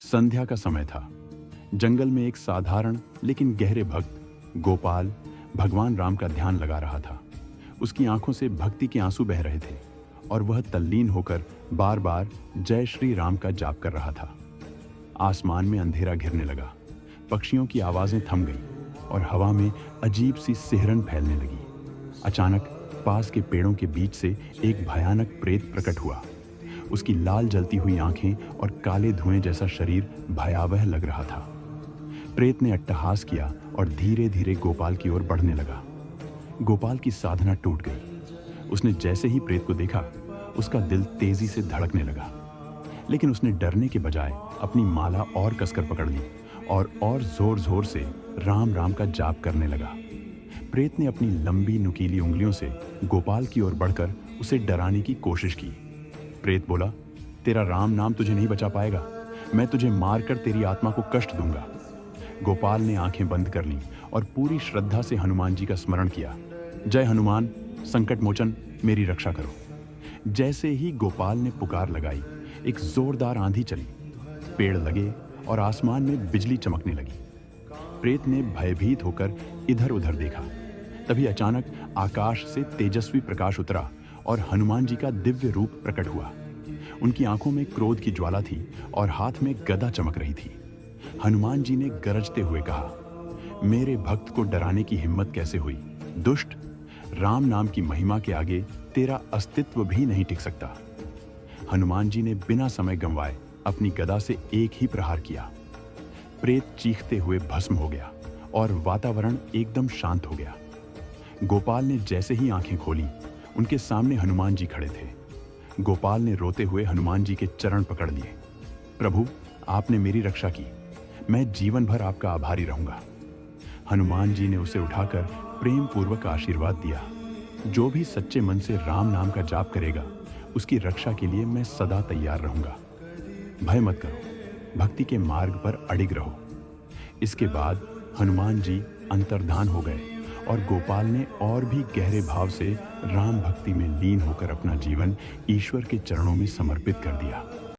संध्या का समय था। जंगल में एक साधारण लेकिन गहरे भक्त गोपाल भगवान राम का ध्यान लगा रहा था। उसकी आंखों से भक्ति के आंसू बह रहे थे और वह तल्लीन होकर बार बार जय श्री राम का जाप कर रहा था। आसमान में अंधेरा घिरने लगा, पक्षियों की आवाजें थम गईं और हवा में अजीब सी सिहरन फैलने लगी। अचानक पास के पेड़ों के बीच से एक भयानक प्रेत प्रकट हुआ। उसकी लाल जलती हुई आंखें और काले धुएं जैसा शरीर भयावह लग रहा था। प्रेत ने अट्टहास किया और धीरे धीरे गोपाल की ओर बढ़ने लगा। गोपाल की साधना टूट गई। उसने जैसे ही प्रेत को देखा, उसका दिल तेजी से धड़कने लगा। लेकिन उसने डरने के बजाय अपनी माला और कसकर पकड़ ली और जोर जोर से राम राम का जाप करने लगा। प्रेत ने अपनी लंबी नुकीली उंगलियों से गोपाल की ओर बढ़कर उसे डराने की कोशिश की। प्रेत बोला, तेरा राम नाम तुझे नहीं बचा पाएगा। मैं तुझे मारकर तेरी आत्मा को कष्ट दूंगा। गोपाल ने आंखें बंद कर लीं और पूरी श्रद्धा से हनुमान जी का स्मरण किया। जय हनुमान, संकट मोचन, मेरी रक्षा करो। जैसे ही गोपाल ने पुकार लगाई, एक जोरदार आंधी चली, पेड़ लगे और आसमान में बिजली चमकने लगी। प्रेत ने भयभीत होकर इधर उधर देखा। तभी अचानक आकाश से तेजस्वी प्रकाश उतरा और हनुमान जी का दिव्य रूप प्रकट हुआ। उनकी आंखों में क्रोध की ज्वाला थी और हाथ में गदा चमक रही थी। हनुमान जी ने गरजते हुए कहा, मेरे भक्त को डराने की हिम्मत कैसे हुई? दुष्ट, राम नाम की महिमा के आगे तेरा अस्तित्व भी नहीं टिक सकता। हनुमान जी ने बिना समय गंवाए अपनी गदा से एक ही प्रहार किया। प्रेत चीखते हुए भस्म हो गया और वातावरण एकदम शांत हो गया। गोपाल ने जैसे ही आंखें खोली, उनके सामने हनुमान जी खड़े थे। गोपाल ने रोते हुए हनुमान जी के चरण पकड़ लिए। प्रभु, आपने मेरी रक्षा की, मैं जीवन भर आपका आभारी रहूंगा। हनुमान जी ने उसे उठाकर प्रेम पूर्वक आशीर्वाद दिया। जो भी सच्चे मन से राम नाम का जाप करेगा, उसकी रक्षा के लिए मैं सदा तैयार रहूंगा। भय मत करो, भक्ति के मार्ग पर अडिग रहो। इसके बाद हनुमान जी अंतर्धान हो गए और गोपाल ने और भी गहरे भाव से राम भक्ति में लीन होकर अपना जीवन ईश्वर के चरणों में समर्पित कर दिया।